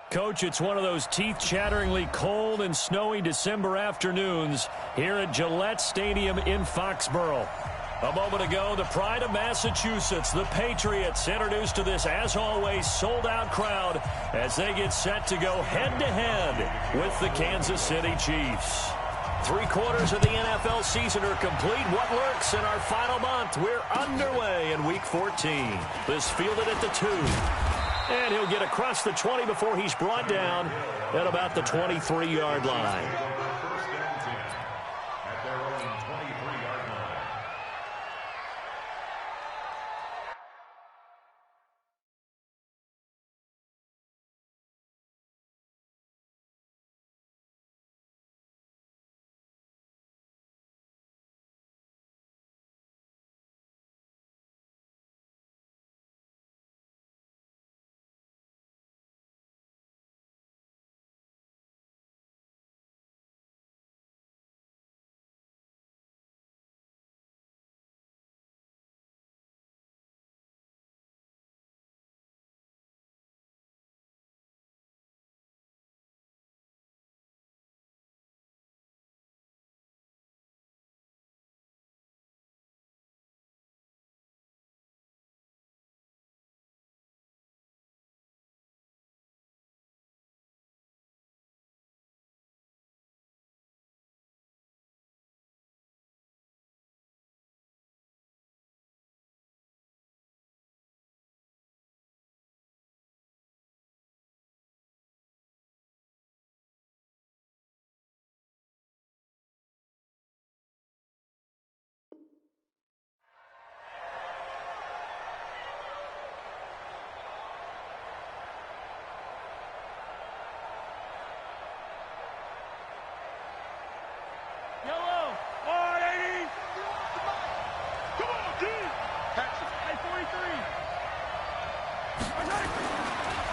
Coach, it's one of those teeth-chatteringly cold and snowy December afternoons here at Gillette Stadium in Foxborough. A moment ago, the pride of Massachusetts, the Patriots, introduced to this, as always, sold-out crowd as they get set to go head-to-head with the Kansas City Chiefs. 3/4 of the NFL season are complete. What lurks in our final month? We're underway in Week 14. This fielded at the 2. And he'll get across the 20 before he's brought down at about the 23-yard line.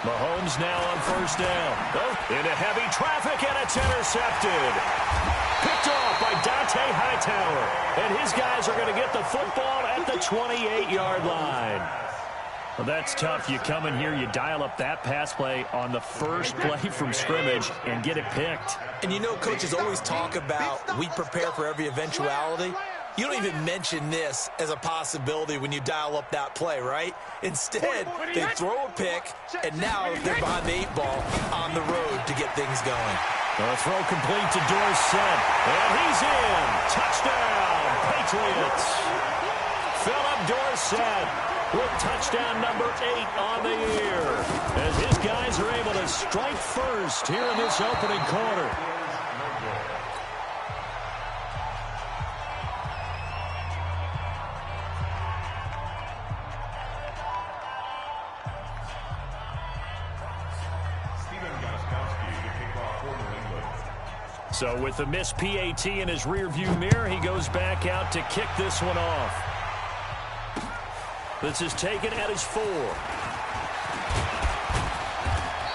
Mahomes now on first down. Oh, into heavy traffic, and it's intercepted. Picked off by Dante Hightower. And his guys are going to get the football at the 28-yard line. Well, that's tough. You come in here, you dial up that pass play on the first play from scrimmage and get it picked. And you know, coaches always talk about we prepare for every eventuality. You don't even mention this as a possibility when you dial up that play, right? Instead, they throw a pick, and now they're behind the 8 ball on the road to get things going. A throw complete to Dorsett, and he's in. Touchdown, Patriots. Philip Dorsett with touchdown number 8 on the year, as his guys are able to strike first here in this opening quarter. So with the missed PAT in his rearview mirror, he goes back out to kick this one off. This is taken at his 4.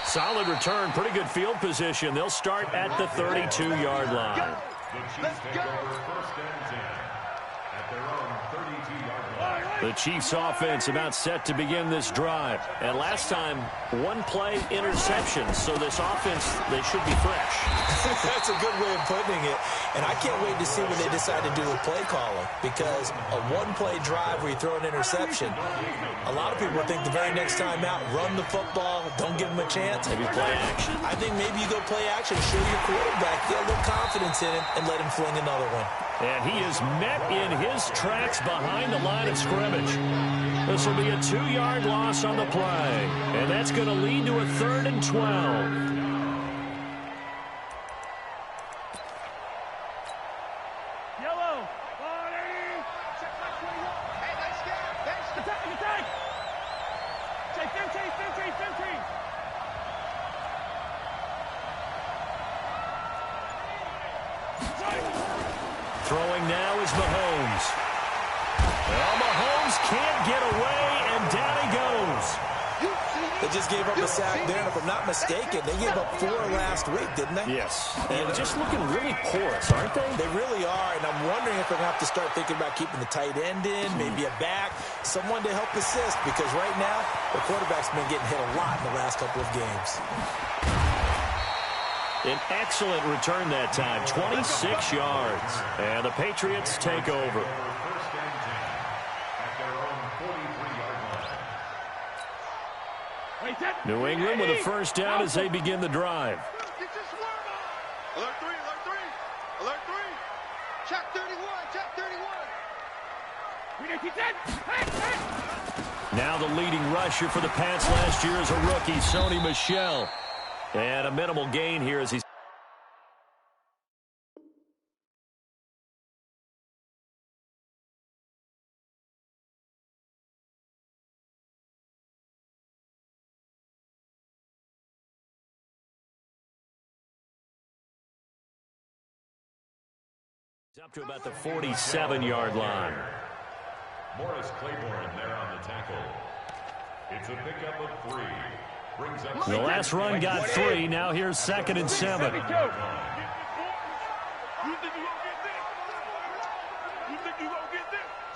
Solid return, pretty good field position. They'll start at the 32-yard line. Let's go. First and 10 at their own 32-yard line. The Chiefs offense about set to begin this drive. And last time, one play interception. So this offense, they should be fresh. That's a good way of putting it. And I can't wait to see what they decide to do with play calling. Because a one-play drive where you throw an interception, a lot of people think the very next time out, run the football, don't give them a chance. Maybe play action. I think maybe you go play action, show your quarterback, get a little confidence in him, and let him fling another one. And he is met in his tracks behind the line of scrimmage. This will be a 2-yard loss on the play. And that's going to lead to a 3rd and 12. Throwing now is Mahomes. Well, Mahomes can't get away, and down he goes. They just gave up a sack there, and if I'm not mistaken, they gave up 4 last week, didn't they? Yes. And just looking really porous, aren't they? They really are, and I'm wondering if they're going to have to start thinking about keeping the tight end in, maybe a back, someone to help assist, because right now, the quarterback's been getting hit a lot in the last couple of games. An excellent return that time, 26 yards. And the Patriots take over. First and 10 at their own 43-yard line. New England with a first down as they begin the drive. Alert 3, alert 3, alert 3. Check 31, check 31. Now the leading rusher for the Pats last year is a rookie, Sony Michel. And a minimal gain here as he's up to about the 47-yard line. Morris Claiborne there on the tackle. It's a pickup of 3. Brings up The last run got 3. Now here's 2nd and 7.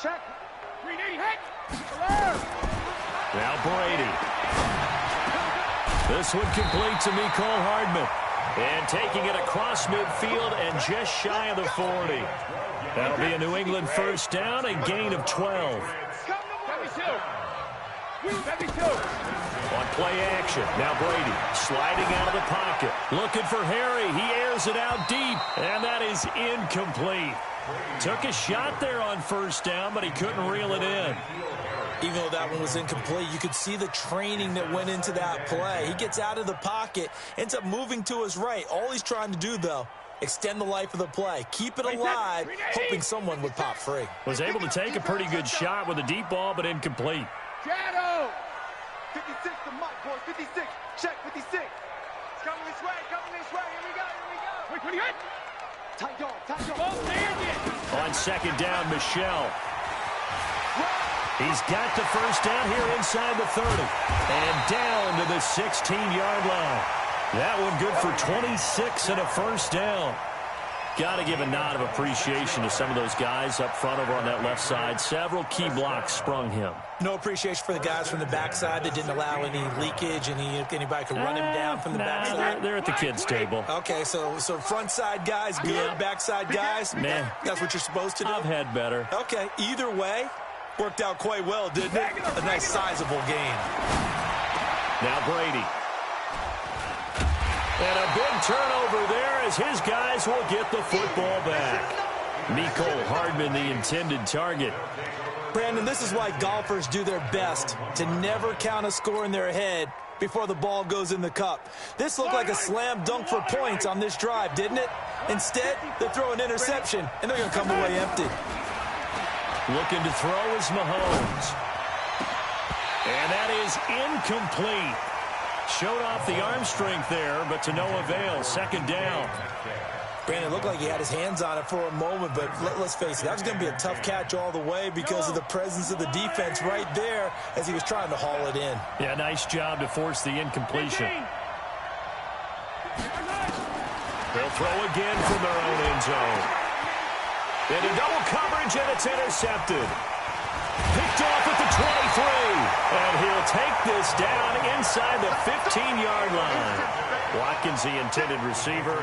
Check. Now Brady. This one complete to Mecole Hardman. And taking it across midfield and just shy of the 40. That'll be a New England first down, a gain of 12. On play action, now Brady sliding out of the pocket. Looking for Harry. He airs it out deep, and that is incomplete. Took a shot there on first down, but he couldn't reel it in. Even though that one was incomplete, you could see the training that went into that play. He gets out of the pocket, ends up moving to his right. All he's trying to do, though, extend the life of the play. Keep it alive, hoping someone would pop free. Was able to take a pretty good shot with a deep ball, but incomplete. Shadow. 56 to Mike, boys. 56. Check 56. It's coming this way, coming this way. Here we go, here we go. Tight dog, tight dog. On second down, Michel. He's got the first down here inside the 30. And down to the 16-yard line. That one good for 26 and a first down. Got to give a nod of appreciation to some of those guys up front over on that left side. Several key blocks sprung him. No appreciation for the guys from the backside that didn't allow any leakage, and anybody could run him down from the backside. They're at the kids' table. Okay, so front side guys good, backside guys, man, that's what you're supposed to do? I've had better. Okay, either way, worked out quite well, didn't it? A nice sizable gain. Now Brady. And a big turnover there as his guys will get the football back. Mecole Hardman, the intended target. Brandon, this is why golfers do their best to never count a score in their head before the ball goes in the cup. This looked like a slam dunk for points on this drive, didn't it? Instead, they throw an interception, and they're going to come away empty. Looking to throw is Mahomes. And that is incomplete. Showed off the arm strength there, but to no avail. Second down. Brandon, looked like he had his hands on it for a moment, but let's face it, that was going to be a tough catch all the way because of the presence of the defense right there as he was trying to haul it in. Yeah, nice job to force the incompletion. They'll throw again from their own end zone. Into double coverage, and it's intercepted. Picked off at the 23. And he'll take this down inside the 15-yard line. Watkins, the intended receiver.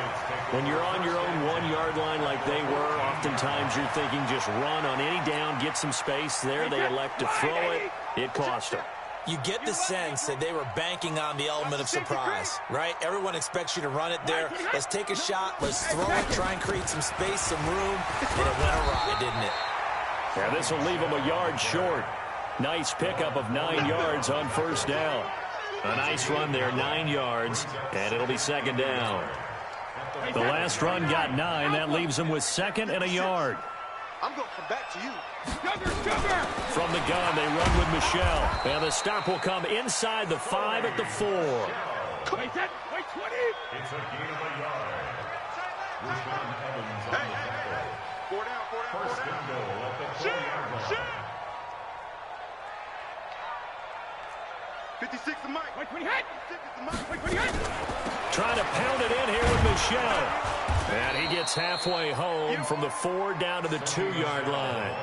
When you're on your own 1-yard line like they were, oftentimes you're thinking just run on any down, get some space. There they elect to throw it. It cost them. You get the sense that they were banking on the element of surprise, right? Everyone expects you to run it there. Let's take a shot. Let's throw it, try and create some space, some room. And it went awry, didn't it? Yeah, this will leave them a yard short. Nice pickup of 9 yards on first down. A nice run there, 9 yards, and it'll be second down. The last run got 9. That leaves them with second and a yard. I'm going to come back to you. From the gun, they run with Michel. And the stop will come inside the 5 at the 4. It's a gain of a yard. Rashaan Evans on the tackle. 4 down, 4 down, 4 First down. and goal at the 4-yard line. 56 to Mike. 56 to Mike. Trying to pound it in here with Michel. And he gets halfway home from the 4 down to the 2-yard line.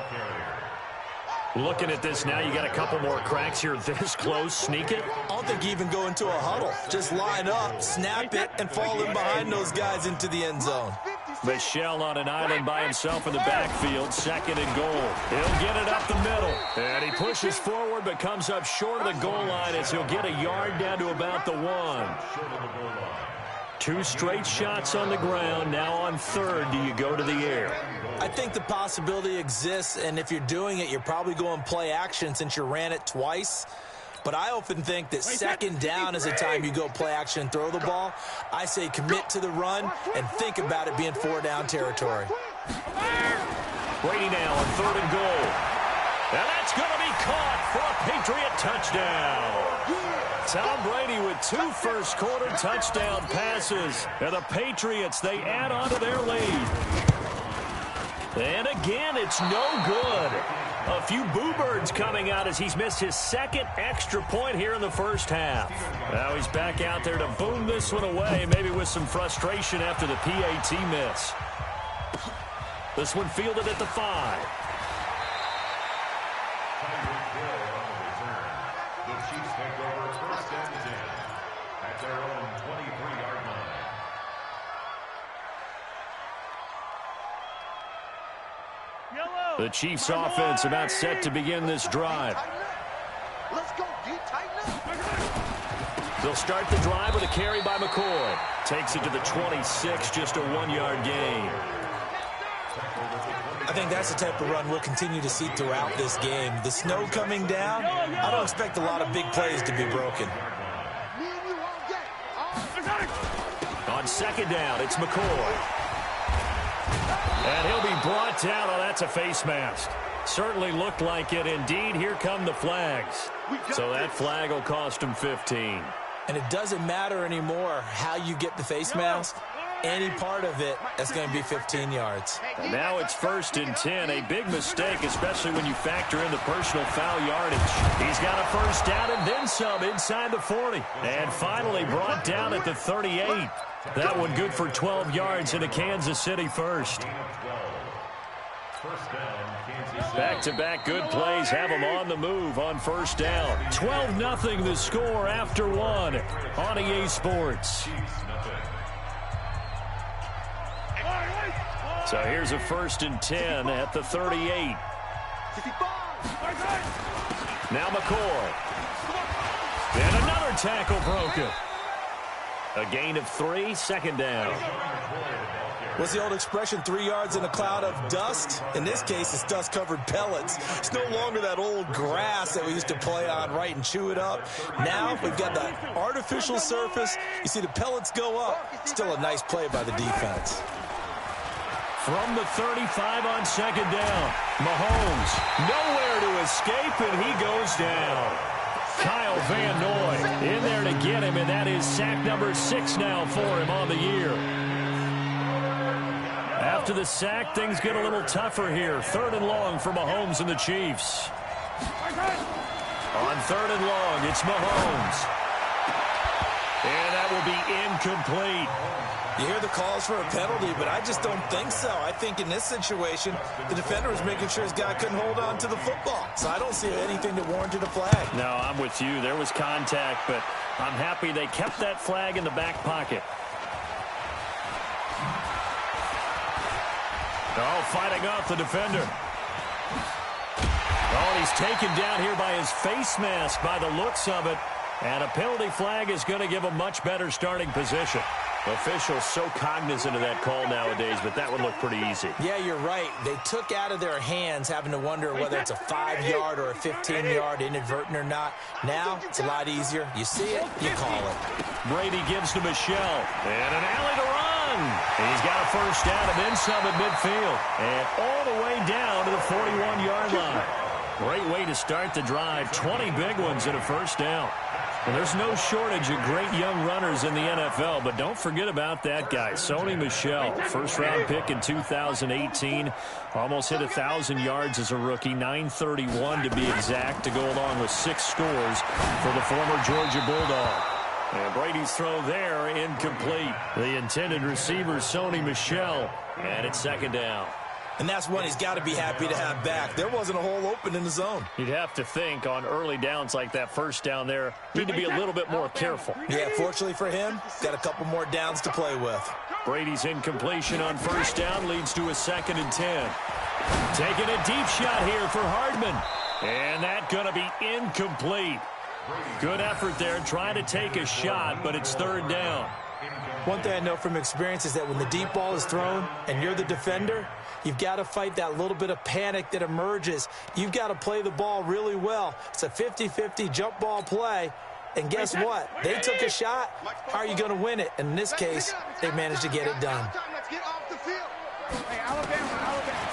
Looking at this now, you got a couple more cracks here this close. Sneak it? I don't think you even go into a huddle. Just line up, snap it, and fall in behind those guys into the end zone. Michel on an island by himself in the backfield, 2nd and goal. He'll get it up the middle. And he pushes forward but comes up short of the goal line as he'll get a yard down to about the 1. 2 straight shots on the ground. Now on 3rd, do you go to the air? I think the possibility exists, and if you're doing it, you're probably going play action since you ran it twice. But I often think that 2nd down is the time you go play action and throw the ball. I say commit to the run and think about it being 4-down territory. Brady now on 3rd and goal. And that's going to be caught for a Patriot touchdown. Tom Brady with 2 first-quarter touchdown passes. And the Patriots, they add on to their lead. And again, it's no good. A few boo birds coming out as he's missed his 2nd extra point here in the first half. Now he's back out there to boom this one away, maybe with some frustration after the PAT miss. This one fielded at the 5. The Chiefs take over 1st and 10 at their own 23-yard line. The Chiefs offense about set to begin this drive. Let's go, D. Tighten up. They'll start the drive with a carry by McCoy. Takes it to the 26, just a 1-yard gain. I think that's the type of run we'll continue to see throughout this game. The snow coming down, I don't expect a lot of big plays to be broken. On 2nd down, it's McCoy. And he'll be brought down. Oh, that's a face mask. Certainly looked like it. Indeed, here come the flags. So that flag will cost him 15. And it doesn't matter anymore how you get the face mask. Any part of it, that's going to be 15 yards. And now it's 1st and 10. A big mistake, especially when you factor in the personal foul yardage. He's got a 1st down and then some inside the 40. And finally brought down at the 38. That one good for 12 yards into Kansas City 1st. Back-to-back good plays have them on the move on 1st down. 12-0 the score after 1 on EA Sports. So here's a 1st and 10 at the 38. Now McCoy. And another tackle broken. A gain of 3, 2nd down. What's the old expression, 3 yards in a cloud of dust? In this case, it's dust-covered pellets. It's no longer that old grass that we used to play on, right, and chew it up. Now we've got that artificial surface. You see the pellets go up. Still a nice play by the defense. From the 35 on 2nd down, Mahomes nowhere to escape, and he goes down. Kyle Van Noy in there to get him, and that is sack number 6 now for him on the year. After the sack, things get a little tougher here. 3rd and long for Mahomes and the Chiefs. On 3rd and long, it's Mahomes. And that will be incomplete. You hear the calls for a penalty, but I just don't think so. I think in this situation, the defender was making sure his guy couldn't hold on to the football. So I don't see anything that warranted a flag. No, I'm with you. There was contact, but I'm happy they kept that flag in the back pocket. Oh, fighting off the defender. Oh, he's taken down here by his face mask by the looks of it. And a penalty flag is going to give a much better starting position. Officials so cognizant of that call nowadays, but that would look pretty easy. Yeah, you're right. They took out of their hands having to wonder whether it's a 5-yard or a 15-yard inadvertent or not. Now, it's a lot easier. You see it, you call it. Brady gives to Michel. And an alley to run. He's got a 1st down and then some at midfield. And all the way down to the 41-yard line. Great way to start the drive. 20 big ones and a 1st down. Well, there's no shortage of great young runners in the NFL, but don't forget about that guy, Sony Michel, 1st-round pick in 2018, almost hit 1,000 yards as a rookie, 931 to be exact, to go along with 6 scores for the former Georgia Bulldog. And Brady's throw there, incomplete. The intended receiver, Sony Michel, and it's 2nd down. And that's one he's got to be happy to have back. There wasn't a hole open in the zone. You'd have to think on early downs like that first down there, need to be a little bit more careful. Yeah, fortunately for him, got a couple more downs to play with. Brady's incompletion on first down leads to a 2nd and 10. Taking a deep shot here for Hardman. And that's going to be incomplete. Good effort there trying to take a shot, but it's 3rd down. One thing I know from experience is that when the deep ball is thrown and you're the defender, you've got to fight that little bit of panic that emerges. You've got to play the ball really well. It's a 50-50 jump ball play. And guess what? They took a shot. How are you going to win it? And in this case, they managed to get it done.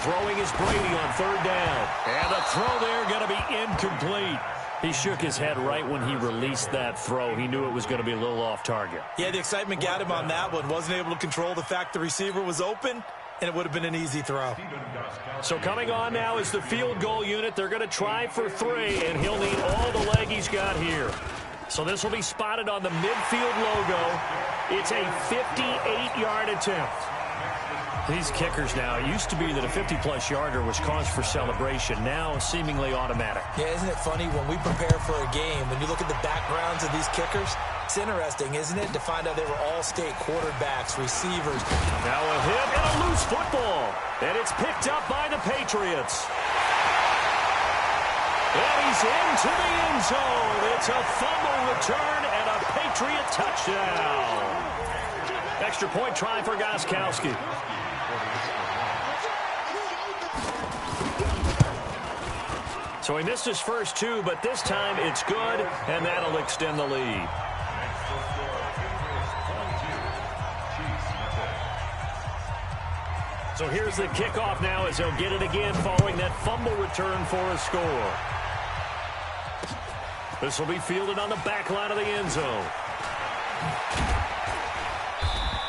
Throwing is Brady on 3rd down. And the throw there going to be incomplete. He shook his head right when he released that throw. He knew it was going to be a little off target. Yeah, the excitement got him on that one. Wasn't able to control the fact the receiver was open, and it would have been an easy throw. So coming on now is the field goal unit. They're going to try for 3, and he'll need all the leg he's got here. So this will be spotted on the midfield logo. It's a 58-yard attempt. These kickers now, it used to be that a 50-plus yarder was cause for celebration. Now seemingly automatic. Yeah, isn't it funny when we prepare for a game, when you look at the backgrounds of these kickers, it's interesting, isn't it, to find out they were all state quarterbacks, receivers. Now a hit and a loose football. And it's picked up by the Patriots. And he's into the end zone. It's a fumble return and a Patriot touchdown. Extra point try for Gostkowski. So he missed his first 2, but this time it's good, and that'll extend the lead. So here's the kickoff now as he'll get it again following that fumble return for a score. This will be fielded on the back line of the end zone.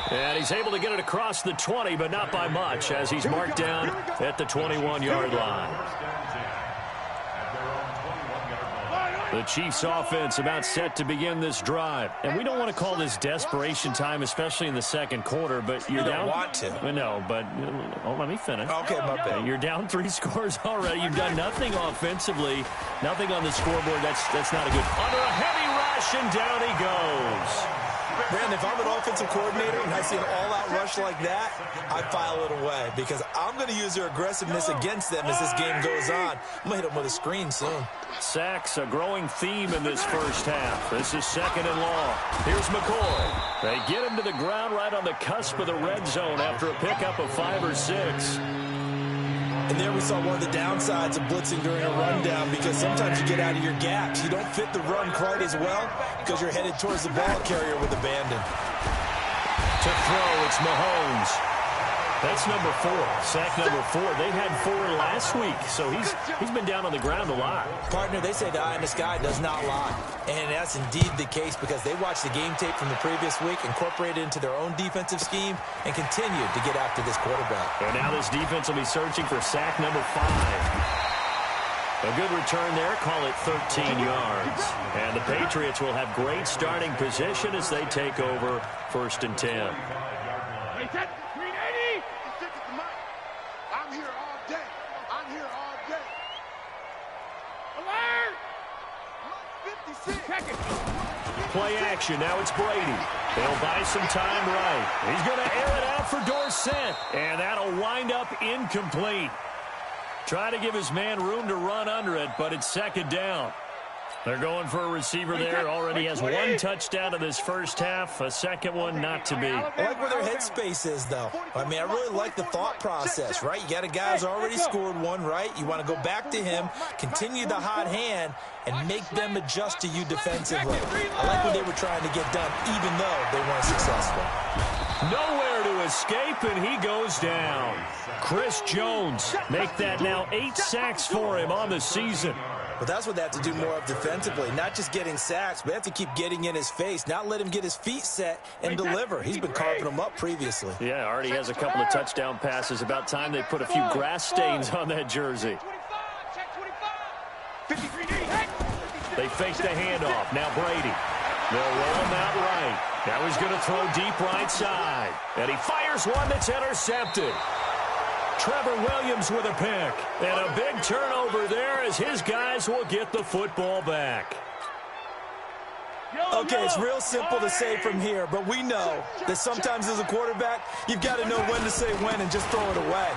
And he's able to get it across the 20, but not by much, as he's marked down at the 21-yard line. The Chiefs offense about set to begin this drive. And we don't want to call this desperation time, especially in the second quarter, but you're down. You don't want to. No, but let me finish. Okay, my bad. You're down 3 scores already. You've done nothing offensively, nothing on the scoreboard. That's not a good. Under a heavy rush, and down he goes. Brandon, if I'm an offensive coordinator and I see an all-out rush like that, I file it away because I'm going to use their aggressiveness against them as this game goes on. I'm going to hit them with a screen soon. Sacks, a growing theme in this first half. This is 2nd and long. Here's McCoy. They get him to the ground right on the cusp of the red zone after a pickup of 5 or 6. And there we saw one of the downsides of blitzing during a rundown because sometimes you get out of your gaps. You don't fit the run quite as well because you're headed towards the ball carrier with abandon. To throw, it's Mahomes. That's number 4, sack number 4. They had 4 last week, so he's been down on the ground a lot. Partner, they say the eye in the sky does not lie. And that's indeed the case because they watched the game tape from the previous week, incorporated it into their own defensive scheme, and continued to get after this quarterback. And now this defense will be searching for sack number 5. A good return there, call it 13 yards. And the Patriots will have great starting position as they take over 1st and 10. I'm here all day. I'm here all day. Alert! Play action. Now it's Brady. They'll buy some time right. He's going to air it out for Dorsett. And that'll wind up incomplete. Try to give his man room to run under it, but it's 2nd down. They're going for a receiver there. Already has 1 touchdown in this first half. A second one not to be. I like where their headspace is, though. I mean, I really like the thought process, right? You got a guy who's already scored 1, right? You want to go back to him, continue the hot hand, and make them adjust to you defensively. I like what they were trying to get done, even though they weren't successful. Nowhere to escape, and he goes down. Chris Jones, make that now 8 sacks for him on the season. But that's what they have to do more of defensively, not just getting sacks, but they have to keep getting in his face, not let him get his feet set and deliver. He's been carving them up previously. Yeah, already has a couple of touchdown passes. About time they put a few grass stains on that jersey. They fake the handoff. Now Brady. They'll roll him out right. Now he's going to throw deep right side. And he fires one that's intercepted. Trevor Williams with a pick. And a big turnover there as his guys will get the football back. Okay, it's real simple to say from here, but we know that sometimes as a quarterback, you've got to know when to say when and just throw it away.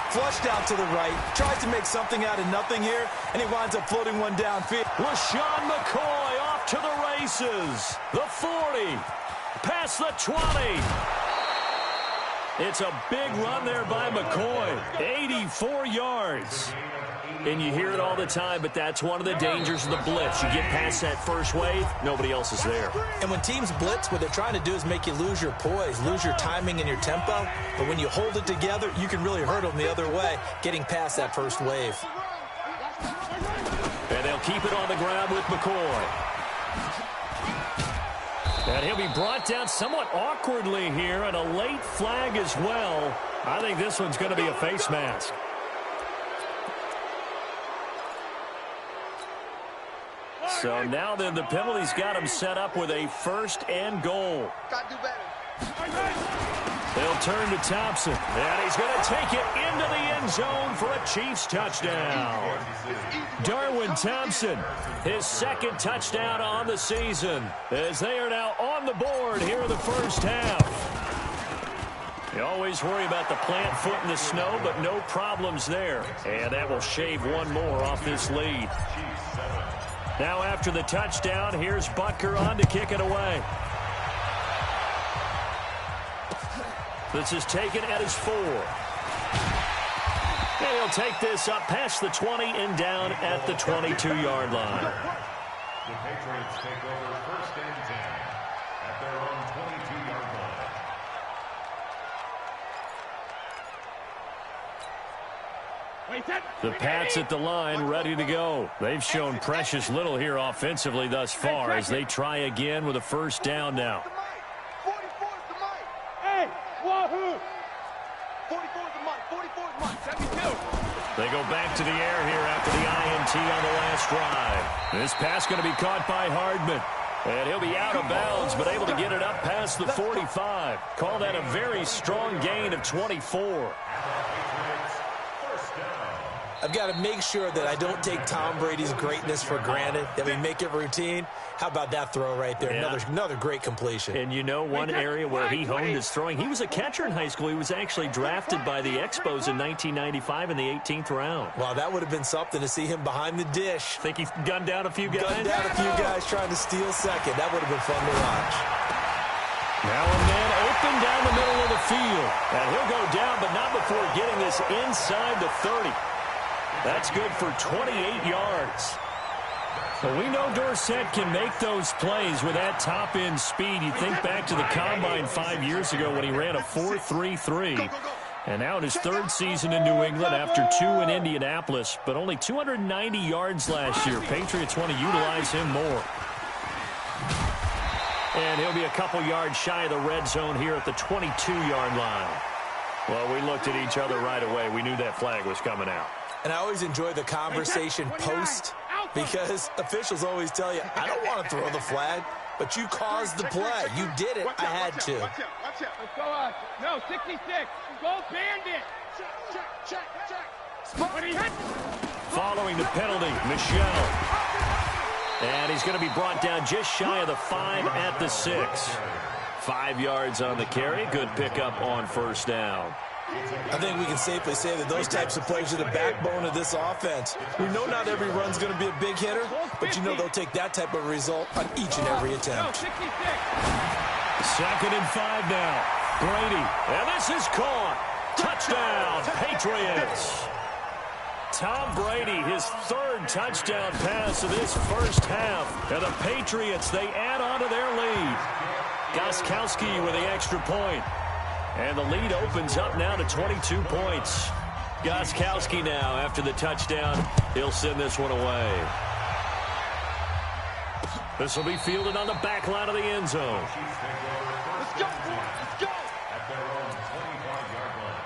Flushed out to the right, tries to make something out of nothing here, and he winds up floating one downfield. LaShawn McCoy off to the races. The 40, past the 20. It's a big run there by McCoy. 84 yards. And you hear it all the time, but that's one of the dangers of the blitz. You get past that first wave, nobody else is there. And when teams blitz, what they're trying to do is make you lose your poise, lose your timing and your tempo. But when you hold it together, you can really hurt them the other way, getting past that first wave. And they'll keep it on the ground with McCoy. And he'll be brought down somewhat awkwardly here, and a late flag as well. I think this one's going to be a face mask. So now then the penalty's got him set up with a 1st and goal. Got to do better. They'll turn to Thompson, and he's going to take it into the end zone for a Chiefs touchdown. Darwin Thompson, his 2nd touchdown on the season, as they are now on the board here in the first half. You always worry about the plant foot in the snow, but no problems there. And that will shave one more off this lead. Now after the touchdown, here's Butker on to kick it away. This is taken at his 4. And he'll take this up past the 20 and down at the 22-yard line. The Patriots take over 1st and 10 at their own 22-yard line. The Pats at the line, ready to go. They've shown precious little here offensively thus far as they try again with a 1st down now. 44 is the mic. Hey, wahoo! 44 is the mic. 44 is the mic. 72. They go back to the air here after the INT on the last drive. This pass going to be caught by Hardman. And he'll be out of bounds, but able to get it up past the 45. Call that a very strong gain of 24. I've got to make sure that I don't take Tom Brady's greatness for granted, that we make it routine. How about that throw right there? Yeah. Another great completion. And you know one area where he honed his throwing, he was a catcher in high school. He was actually drafted by the Expos in 1995 in the 18th round. Wow, that would have been something to see him behind the dish. Think he gunned down a few guys? Gunned down a few guys trying to steal second. That would have been fun to watch. Now a man open down the middle of the field. And he'll go down, but not before getting this inside the 30. That's good for 28 yards. So we know Dorsett can make those plays with that top-end speed. You think back to the Combine 5 years ago when he ran a 4.33. And now in his 3rd season in New England after 2 in Indianapolis, but only 290 yards last year. Patriots want to utilize him more. And he'll be a couple yards shy of the red zone here at the 22-yard line. Well, we looked at each other right away. We knew that flag was coming out. And I always enjoy the conversation post because officials always tell you, I don't want to throw the flag, but you caused the play. You did it. I had to. Watch out. Let's go. No, 66. Go Bandit. Check. Following the penalty, Michelle. And he's going to be brought down just shy of the 5 at the 6. 5 yards on the carry. Good pickup on 1st down. I think we can safely say that those types of plays are the backbone of this offense. We know not every run's going to be a big hitter, but you know they'll take that type of result on each and every attempt. 2nd and 5 now. Brady, and this is caught. Touchdown, Patriots. Tom Brady, his 3rd touchdown pass of this first half. And the Patriots, they add on to their lead. Gostkowski with the extra point. And the lead opens up now to 22 points. Gostkowski now, after the touchdown, he'll send this one away. This will be fielded on the back line of the end zone. Let's go. At their own 25-yard line.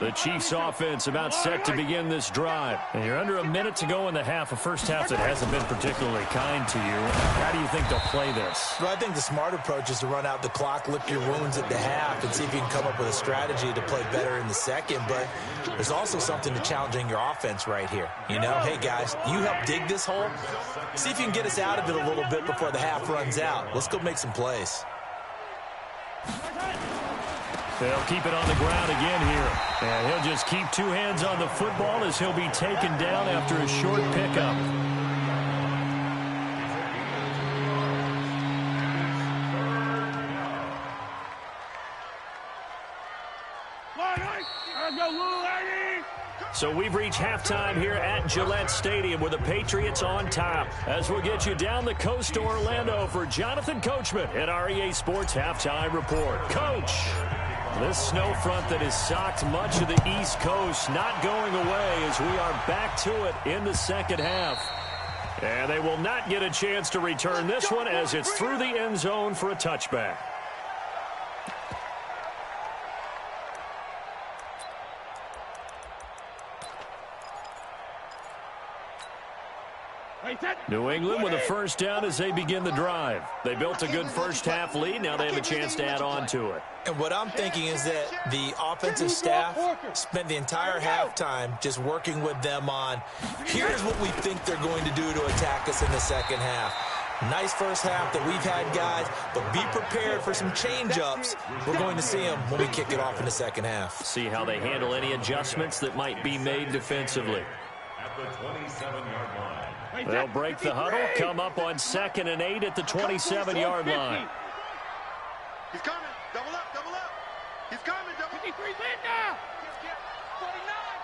The Chiefs offense about set to begin this drive. And you're under a minute to go in the half, a first half that hasn't been particularly kind to you. How do you think they'll play this? Well, I think the smart approach is to run out the clock, lick your wounds at the half, and see if you can come up with a strategy to play better in the second. But there's also something to challenging your offense right here. You know, hey, guys, you help dig this hole. See if you can get us out of it a little bit before the half runs out. Let's go make some plays. They'll keep it on the ground again here. And he'll just keep two hands on the football as he'll be taken down after a short pickup. So we've reached halftime here at Gillette Stadium with the Patriots on top. As we'll get you down the coast to Orlando for Jonathan Coachman at our EA Sports Halftime Report. Coach, this snow front that has socked much of the East Coast not going away as we are back to it in the second half. And they will not get a chance to return this one as it's through the end zone for a touchback. New England with a first down as they begin the drive. They built a good first half lead. Now they have a chance to add on to it. And what I'm thinking is that the offensive staff spent the entire halftime just working with them on, here's what we think they're going to do to attack us in the second half. Nice first half that we've had, guys, but be prepared for some change-ups. We're going to see them when we kick it off in the second half. See how they handle any adjustments that might be made defensively. At the 27-yard line. They'll break the huddle, come up on 2nd and 8 at the 27-yard line. He's coming. Double up, double up. He's coming. Double 53 win now. 49,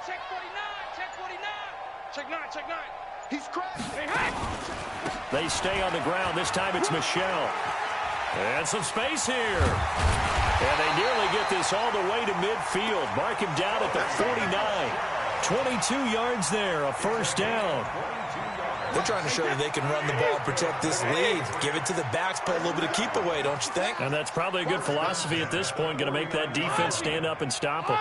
check 49, check 49. Check 9, check 9. He's crashed. They stay on the ground. This time it's Michelle. And some space here. And they nearly get this all the way to midfield. Mark him down at the 49. 22 yards there, a first down. They're trying to show that they can run the ball and protect this lead. Give it to the backs, play a little bit of keep away, don't you think? And that's probably a good philosophy at this point, going to make that defense stand up and stop them.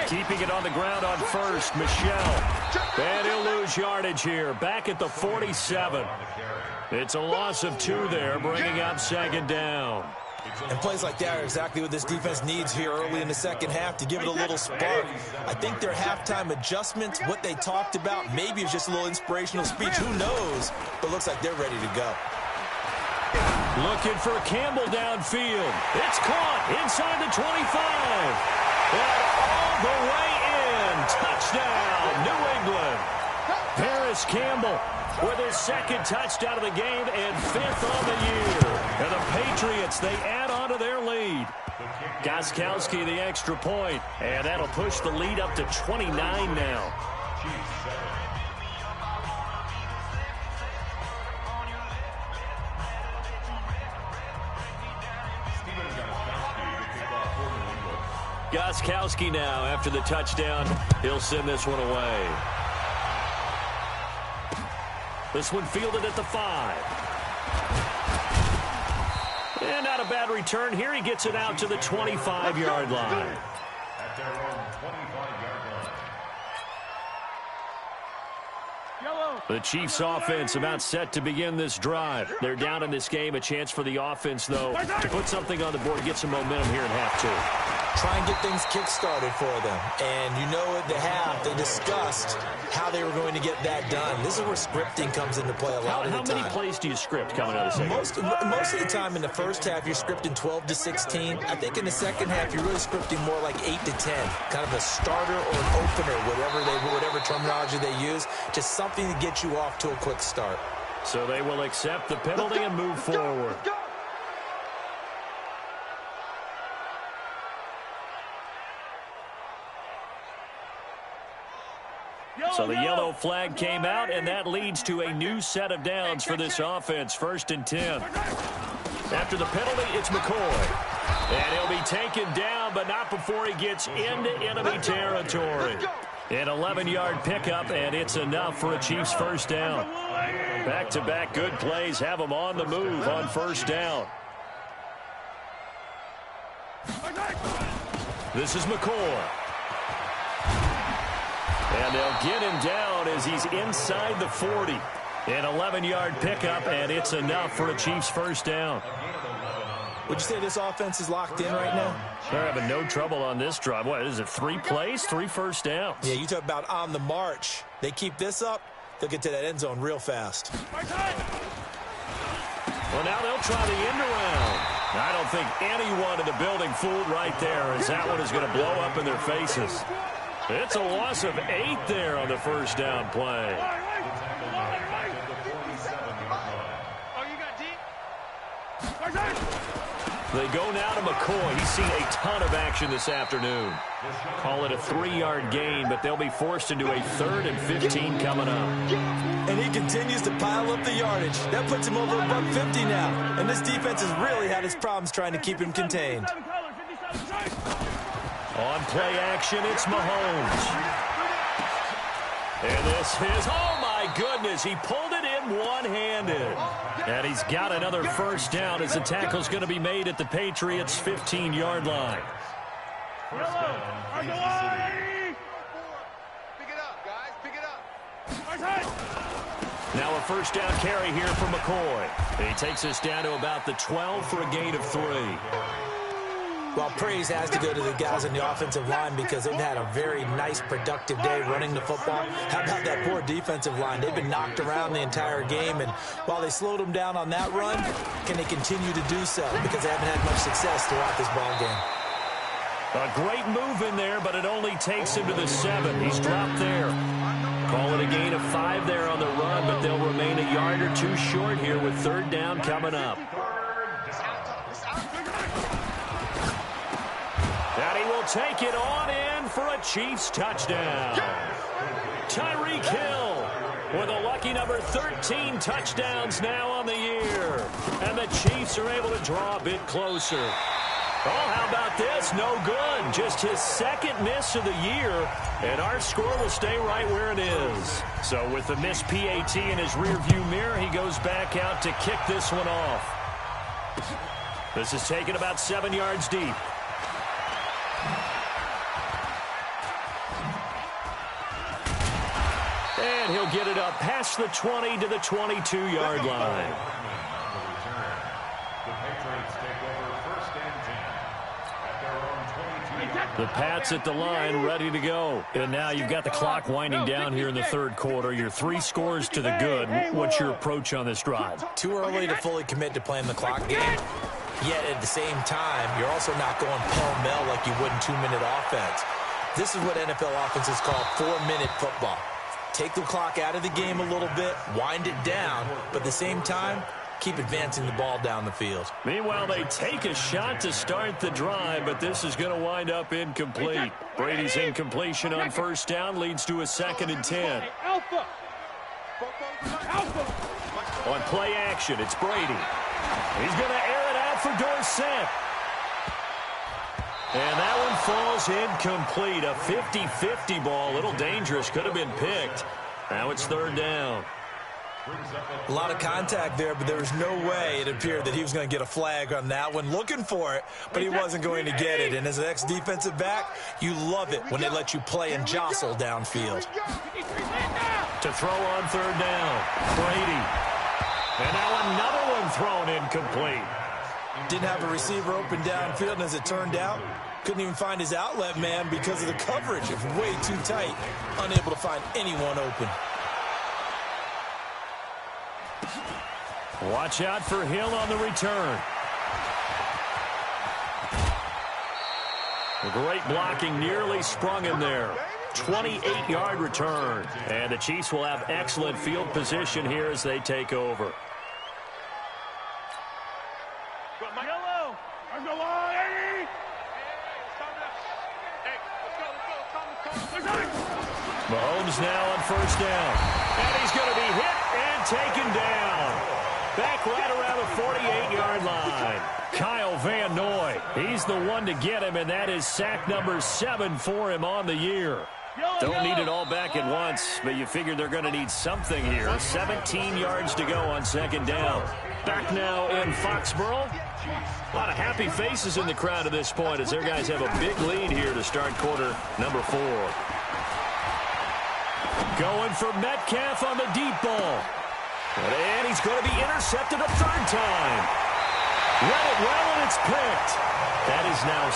Keeping it on the ground on first, Michelle. And he'll lose yardage here, back at the 47. It's a loss of 2 there, bringing up 2nd down. And plays like that are exactly what this defense needs here early in the second half to give it a little spark. I think their halftime adjustments, what they talked about, maybe it's just a little inspirational speech. Who knows? But it looks like they're ready to go. Looking for Campbell downfield. It's caught inside the 25. And all the way in. Touchdown, New England. Paris Campbell with his 2nd touchdown of the game and 5th on the year. And the Patriots, they add on to their lead. Gostkowski, the extra point. And that'll push the lead up to 29 now. Gostkowski now after the touchdown. He'll send this one away. This one fielded at the 5. And not a bad return here. He gets it out to the 25-yard line. At their own 25-yard line. The Chiefs offense about set to begin this drive. They're down in this game. A chance for the offense, though, to put something on the board, get some momentum here in half 2. Try and get things kick-started for them. And you know at the half, they discussed how they were going to get that done. This is where scripting comes into play a lot of the time. How many plays do you script coming out of the second? Most of the time in the first half, you're scripting 12 to 16. I think in the second half, you're really scripting more like 8 to 10. Kind of a starter or an opener, whatever terminology they use. Just something to get you off to a quick start. So they will accept the penalty and move forward. So the yellow flag came out, and that leads to a new set of downs for this offense. 1st and 10. After the penalty, it's McCoy. And he'll be taken down, but not before he gets into enemy territory. An 11-yard pickup, and it's enough for a Chiefs first down. Back-to-back good plays have them on the move on first down. This is McCoy. And they'll get him down as he's inside the 40. An 11-yard pickup, and it's enough for a Chiefs first down. Would you say this offense is locked in right now? They're having no trouble on this drive. What is it, 3 plays, 3 first downs? Yeah, you talk about on the march. They keep this up, they'll get to that end zone real fast. Well, now they'll try the end around. I don't think anyone in the building fooled right there, as that one is going to blow up in their faces. It's a loss of 8 there on the first down play. They go now to McCoy. He's seen a ton of action this afternoon. Call it a 3-yard gain, but they'll be forced into a 3rd and 15 coming up. And he continues to pile up the yardage. That puts him over above 50 now. And this defense has really had its problems trying to keep him contained. On play action, it's Mahomes. And this is, oh my goodness, he pulled it in one-handed. And he's got another first down as the tackle's going to be made at the Patriots' 15-yard line. Pick it up, guys. Pick it up. Now a first down carry here for McCoy. And he takes us down to about the 12 for a gain of 3. Well, praise has to go to the guys on the offensive line because they've had a very nice, productive day running the football. How about that poor defensive line? They've been knocked around the entire game, and while they slowed them down on that run, can they continue to do so? Because they haven't had much success throughout this ball game. A great move in there, but it only takes him to the 7. He's dropped there. Call it a gain of 5 there on the run, but they'll remain a yard or 2 short here with 3rd down coming up. And he will take it on in for a Chiefs touchdown. Tyreek Hill with a lucky number 13 touchdowns now on the year. And the Chiefs are able to draw a bit closer. Oh, how about this? No good. Just his 2nd miss of the year. And our score will stay right where it is. So with the missed PAT in his rearview mirror, he goes back out to kick this one off. This is taken about 7 yards deep. And he'll get it up past the 20 to the 22-yard line. The Pats at the line, ready to go. And now you've got the clock winding down here in the 3rd quarter. You're 3 scores to the good. What's your approach on this drive? Too early to fully commit to playing the clock game. Yet at the same time, you're also not going pell-mell like you would in 2-minute offense. This is what NFL offenses call 4-minute football. Take the clock out of the game a little bit, wind it down, but at the same time, keep advancing the ball down the field. Meanwhile, they take a shot to start the drive, but this is going to wind up incomplete. Brady's incompletion on first down leads to a 2nd and 10. On play action, it's Brady. He's going to air it out for Dorsett. And that one falls incomplete. A 50-50 ball. A little dangerous. Could have been picked. Now it's 3rd down. A lot of contact there, but there was no way it appeared that he was going to get a flag on that one. Looking for it, but he wasn't going to get it. And as an ex-defensive back, you love it when they let you play and jostle downfield. To throw on 3rd down. Brady. And now another one thrown incomplete. Didn't have a receiver open downfield, and as it turned out, couldn't even find his outlet man because of the coverage. It was way too tight, unable to find anyone open. Watch out for Hill on the return. The great blocking nearly sprung him there. 28-yard return. And the Chiefs will have excellent field position here as they take over. Mahomes now on first down. And he's going to be hit and taken down. Back right around the 48-yard line. Kyle Van Noy. He's the one to get him, and that is sack number 7 for him on the year. Don't need it all back at once, but you figure they're going to need something here. 17 yards to go on 2nd down. Back now in Foxborough, A lot of happy faces in the crowd at this point as their guys have a big lead here to start quarter number 4. Going for Metcalf on the deep ball. And he's going to be intercepted a third time. Read it well, and it's picked. That is now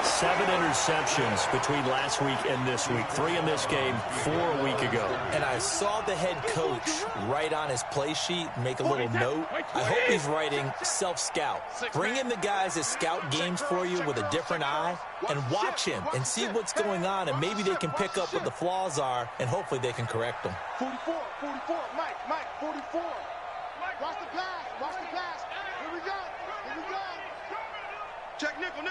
7 interceptions between last week and this week. 3 in this game, 4 a week ago. And I saw the head coach write on his play sheet, make a little note. I hope he's writing self-scout. Bring in the guys that scout games for you with a different eye and watch him and see what's going on, and maybe they can pick up what the flaws are, and hopefully they can correct them. 44, Mike, 44. Watch the pass. Here we go. Check nickel.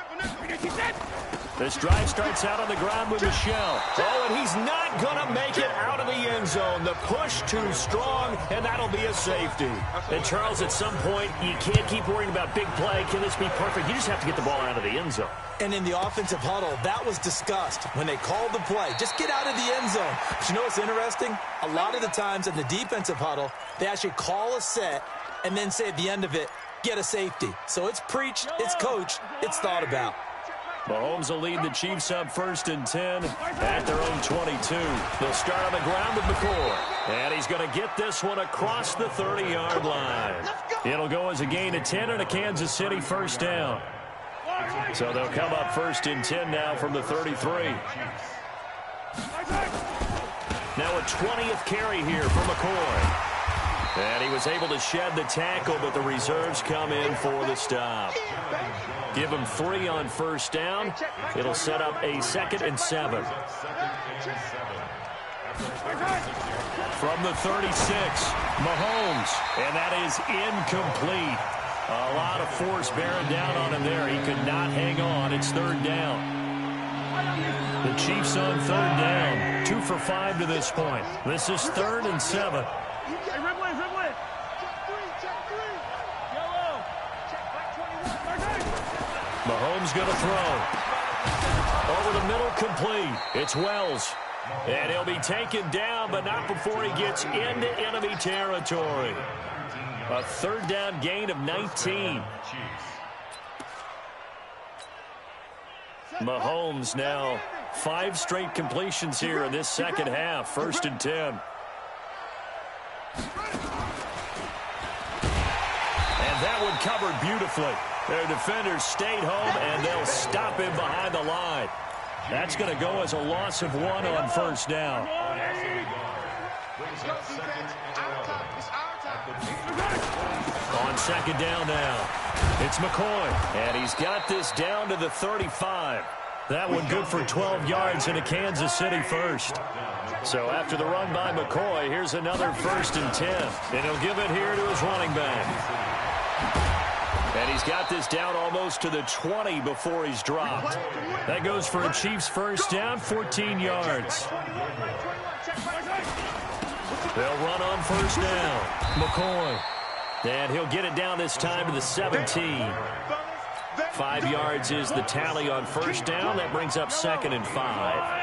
This drive starts out on the ground with Michel. Oh, and he's not going to make it out of the end zone. The push too strong, and that'll be a safety. And, Charles, at some point, you can't keep worrying about big play. Can this be perfect? You just have to get the ball out of the end zone. And in the offensive huddle, that was discussed when they called the play. Just get out of the end zone. But you know what's interesting? A lot of the times in the defensive huddle, they actually call a set and then say at the end of it, get a safety. So it's preached, it's coached, it's thought about. Mahomes will lead the Chiefs up 1st and 10 at their own 22. They'll start on the ground with McCoy. And he's going to get this one across the 30-yard line. It'll go as a gain of 10 and a Kansas City first down. So they'll come up 1st and 10 now from the 33. Now a 20th carry here for McCoy. And he was able to shed the tackle, but the reserves come in for the stop. Give him 3 on first down. It'll set up a 2nd and 7. From the 36, Mahomes. And that is incomplete. A lot of force bearing down on him there. He could not hang on. It's 3rd down. The Chiefs on 3rd down. 2 for 5 to this point. This is 3rd and 7. Mahomes going to throw. Over the middle, complete. It's Wells. And he'll be taken down, but not before he gets into enemy territory. A 3rd down gain of 19. Mahomes now 5 straight completions here in this second half. 1st and 10. And that one covered beautifully. Their defenders stayed home, and they'll stop him behind the line. That's going to go as a loss of 1 on first down. On 2nd down now, it's McCoy, and he's got this down to the 35. That one good for 12 yards in a Kansas City first. So after the run by McCoy, here's another 1st and 10. And he'll give it here to his running back. And he's got this down almost to the 20 before he's dropped. That goes for a Chiefs first down, 14 yards. They'll run on first down. McCoy. And he'll get it down this time to the 17. 5 yards is the tally on first down. That brings up 2nd and 5.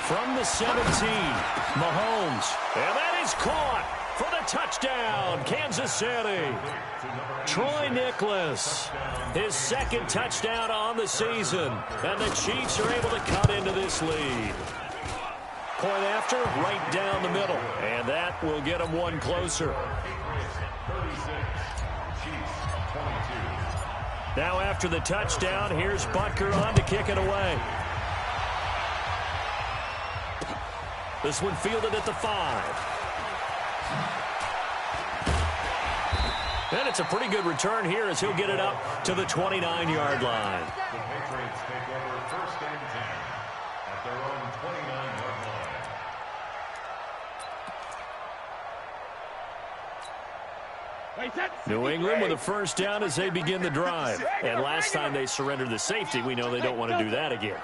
From the 17, Mahomes. And that is caught for the touchdown, Kansas City. Troy Nicholas, his 2nd touchdown on the season. And the Chiefs are able to cut into this lead. Point after, right down the middle. And that will get them 1 closer. Now after the touchdown, here's Butker on to kick it away. This one fielded at the 5. And it's a pretty good return here as he'll get it up to the 29-yard line. The Patriots take over 1st and 10 at their own 29-yard line. New England with a first down as they begin the drive. And last time they surrendered the safety, we know they don't want to do that again.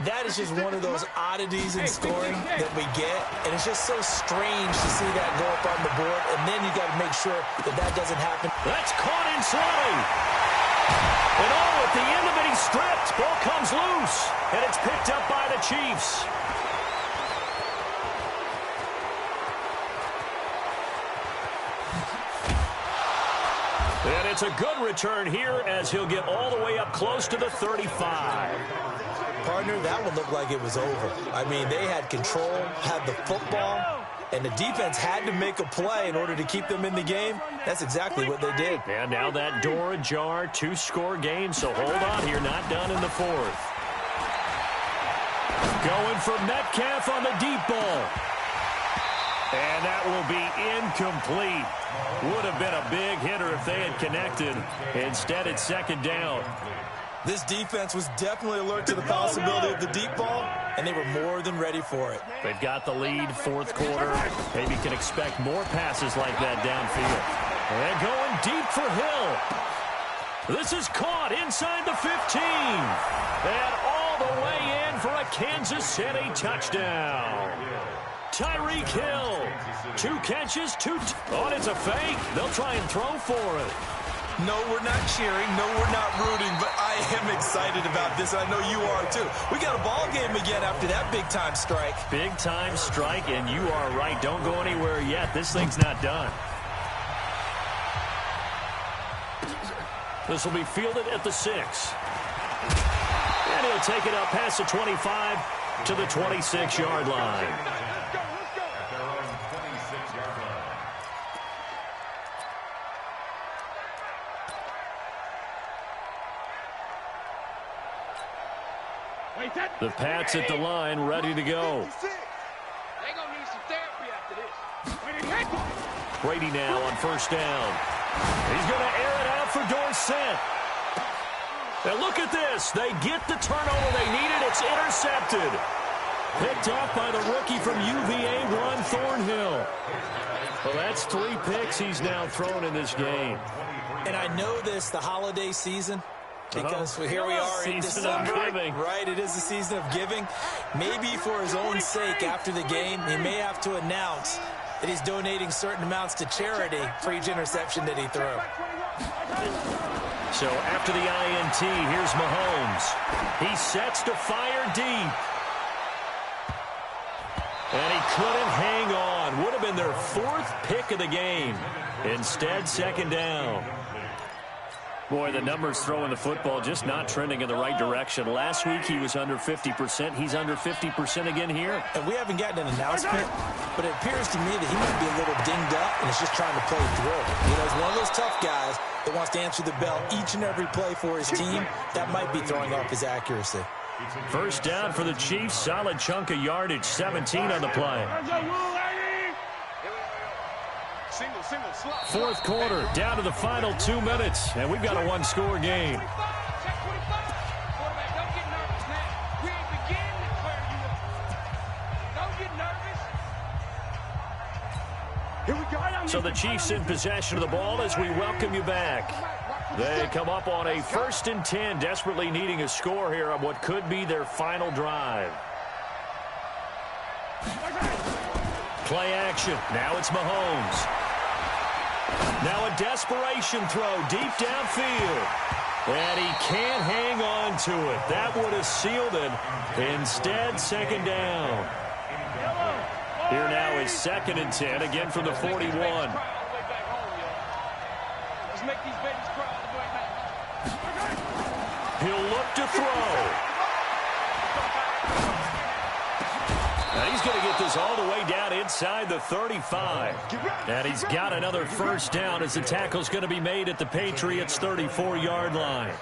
That is just one of those oddities in scoring that we get, and it's just so strange to see that go up on the board, and then you got to make sure that that doesn't happen. That's caught in slowing. And at the end of it, he's stripped. Ball comes loose, and it's picked up by the Chiefs. And it's a good return here as he'll get all the way up close to the 35. Partner, that one looked like it was over. I mean, they had control, had the football, and the defense had to make a play in order to keep them in the game. That's exactly what they did. And now that door ajar, 2-score game, so hold on here, not done in the fourth. Going for Metcalf on the deep ball. And that will be incomplete. Would have been a big hitter if they had connected. Instead, it's second down. This defense was definitely alert to the possibility of the deep ball, and they were more than ready for it. They've got the lead, fourth quarter. Maybe can expect more passes like that downfield. And going deep for Hill. This is caught inside the 15. And all the way in for a Kansas City touchdown. Tyreek Hill. 2 catches, 2. Oh, it's a fake. They'll try and throw for it. No, we're not cheering. No, we're not rooting. But I am excited about this. I know you are, too. We got a ball game again after that big-time strike. Big-time strike, and you are right. Don't go anywhere yet. This thing's not done. This will be fielded at the 6. And he'll take it up past the 25 to the 26-yard line. The Pats at the line, ready to go. They're going to need some therapy after this. Brady now on first down. He's going to air it out for Dorsett. And look at this. They get the turnover they needed. It's intercepted. Picked off by the rookie from UVA, Juan Thornhill. Well, that's 3 picks he's now thrown in this game. And I know this, the holiday season, because here we are in December, right? It is the season of giving. Maybe for his own sake, after the game, he may have to announce that he's donating certain amounts to charity for each interception that he threw. So after the INT, here's Mahomes. He sets to fire deep. And he couldn't hang on. Would have been their 4th pick of the game. Instead, second down. Boy, the numbers throwing the football just not trending in the right direction. Last week, he was under 50%. He's under 50% again here. And we haven't gotten an announcement, but it appears to me that he might be a little dinged up and is just trying to play through. You know, he's one of those tough guys that wants to answer the bell each and every play for his team. That might be throwing off his accuracy. First down for the Chiefs. Solid chunk of yardage. 17 on the play. Fourth quarter, down to the final 2 minutes, and we've got a 1-score game. So the Chiefs in possession of the ball as we welcome you back. They come up on a 1st and 10, desperately needing a score here on what could be their final drive. Play action. Now it's Mahomes. Now a desperation throw deep downfield. And he can't hang on to it. That would have sealed it. Instead, second down. Here now is 2nd and 10, again from the 41. Let's make these babies cry all the way back. He'll look to throw. Now he's going to get this all the way down inside the 35. And he's got another first down as the tackle's going to be made at the Patriots' 34-yard line.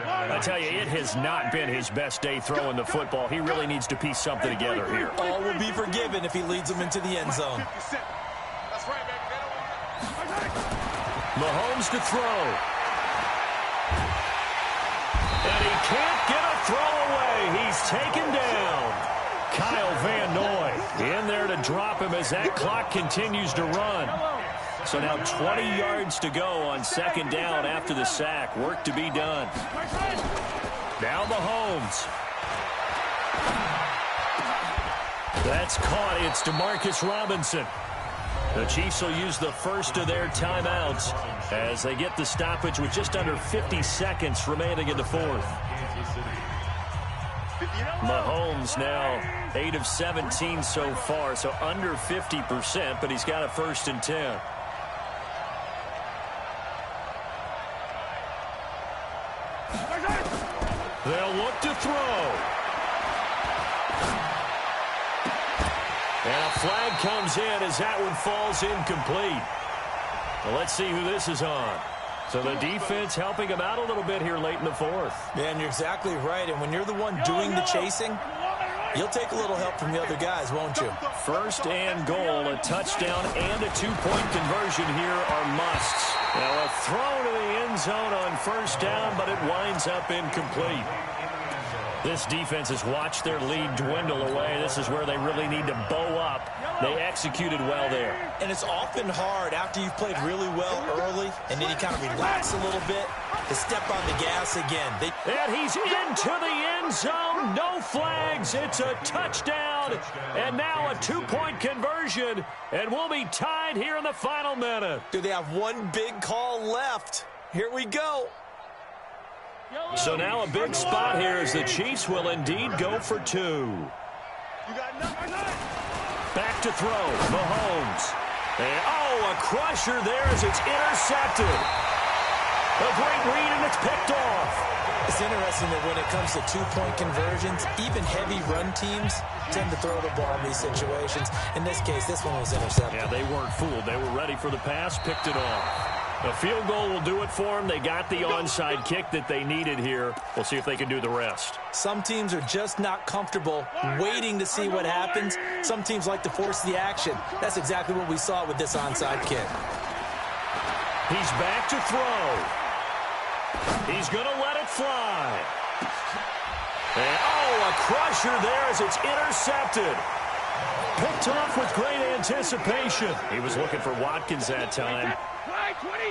I tell you, it has not been his best day throwing the football. He really needs to piece something together here. All will be forgiven if he leads them into the end zone. Mahomes to throw. And he can't get a throw away. He's taken down. Kyle Van Noy in there to drop him as that clock continues to run. So now 20 yards to go on second down after the sack. Work to be done. Now Mahomes. That's caught. It's DeMarcus Robinson. The Chiefs will use the first of their timeouts as they get the stoppage with just under 50 seconds remaining in the fourth. Mahomes now 8 of 17 so far, so under 50%, but he's got a 1st and 10. They'll look to throw. And a flag comes in as that one falls incomplete. Well, let's see who this is on. So the defense helping him out a little bit here late in the fourth. Yeah, and you're exactly right. And when you're the one doing the chasing, you'll take a little help from the other guys, won't you? First and goal, a touchdown and a two-point conversion here are musts. Now a throw to the end zone on first down, but it winds up incomplete. This defense has watched their lead dwindle away. This is where they really need to bow up. They executed well there. And it's often hard after you've played really well early and then you kind of relax a little bit to step on the gas again. And he's into the end zone. No flags. It's a touchdown. And now a two-point conversion. And we'll be tied here in the final minute. Do they have one big call left? Here we go. So now a big spot here as the Chiefs will indeed go for two. Back to throw. Mahomes. And, a crusher there as it's intercepted. A great read, and it's picked off. It's interesting that when it comes to two-point conversions, even heavy run teams tend to throw the ball in these situations. In this case, this one was intercepted. Yeah, they weren't fooled. They were ready for the pass, picked it off. A field goal will do it for them. They got the onside kick that they needed here. We'll see if they can do the rest. Some teams are just not comfortable waiting to see what happens. Some teams like to force the action. That's exactly what we saw with this onside kick. He's back to throw. He's going to let it fly. And, a crusher there as it's intercepted. Picked off with great anticipation. He was looking for Watkins that time.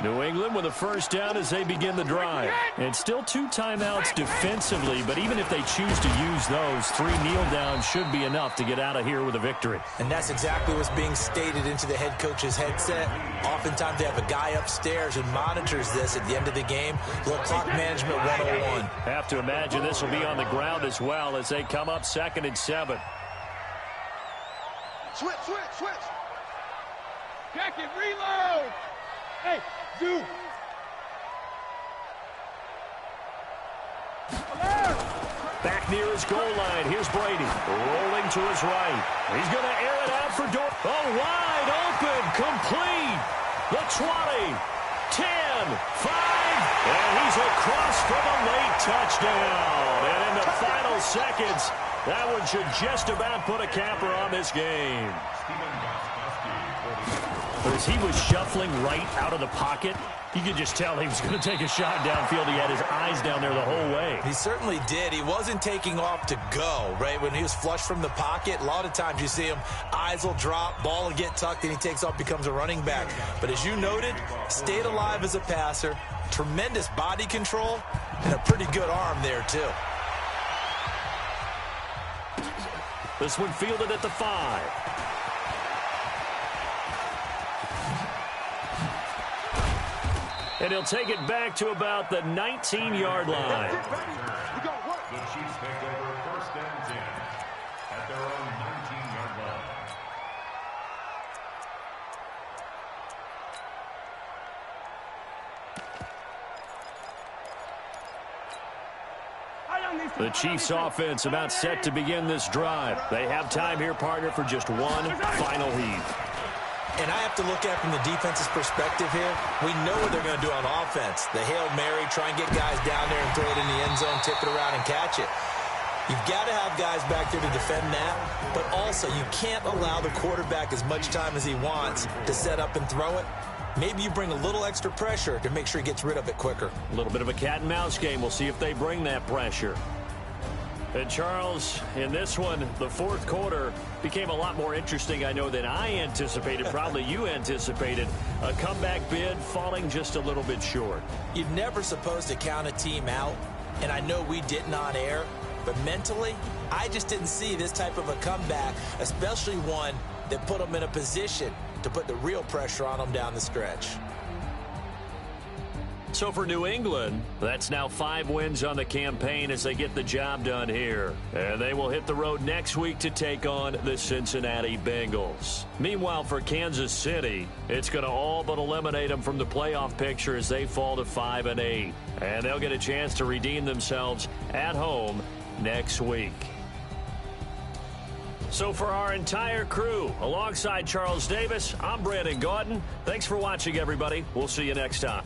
New England with a first down as they begin the drive. And still two timeouts defensively, but even if they choose to use those, 3 kneel downs should be enough to get out of here with a victory. And that's exactly what's being stated into the head coach's headset. Oftentimes they have a guy upstairs who monitors this at the end of the game. Little clock management 101. Have to imagine this will be on the ground as well as they come up 2nd and 7. Switch. Check it, reload. Hey, do. Back near his goal line. Here's Brady. Rolling to his right. He's going to air it out for Dor. Wide open. Complete. The 20. 10. 5. And he's across for the late touchdown. And in the final seconds, that one should just about put a capper on this game. As he was shuffling right out of the pocket, you could just tell he was going to take a shot downfield. He had his eyes down there the whole way. He certainly did. He wasn't taking off to go, right? When he was flush from the pocket, a lot of times you see him, eyes will drop, ball will get tucked, and he takes off, becomes a running back. But as you noted, stayed alive as a passer, tremendous body control, and a pretty good arm there, too. This one fielded at the 5. And he'll take it back to about the 19-yard line. The Chiefs take over 1st and 10 at their own 19-yard line. The Chiefs offense about set to begin this drive. They have time here, partner, for just one final heave. And I have to look at it from the defense's perspective here. We know what they're going to do on offense. The Hail Mary, try and get guys down there and throw it in the end zone, tip it around and catch it. You've got to have guys back there to defend that, but also you can't allow the quarterback as much time as he wants to set up and throw it. Maybe you bring a little extra pressure to make sure he gets rid of it quicker. A little bit of a cat and mouse game. We'll see if they bring that pressure. And Charles, in this one, the 4th quarter became a lot more interesting, I know, than I anticipated. Probably you anticipated. A comeback bid falling just a little bit short. You're never supposed to count a team out, and I know we didn't on air, but mentally, I just didn't see this type of a comeback, especially one that put them in a position to put the real pressure on them down the stretch. So for New England, that's now 5 wins on the campaign as they get the job done here. And they will hit the road next week to take on the Cincinnati Bengals. Meanwhile, for Kansas City, it's going to all but eliminate them from the playoff picture as they fall to 5-8. And they'll get a chance to redeem themselves at home next week. So for our entire crew, alongside Charles Davis, I'm Brandon Gaudin. Thanks for watching, everybody. We'll see you next time.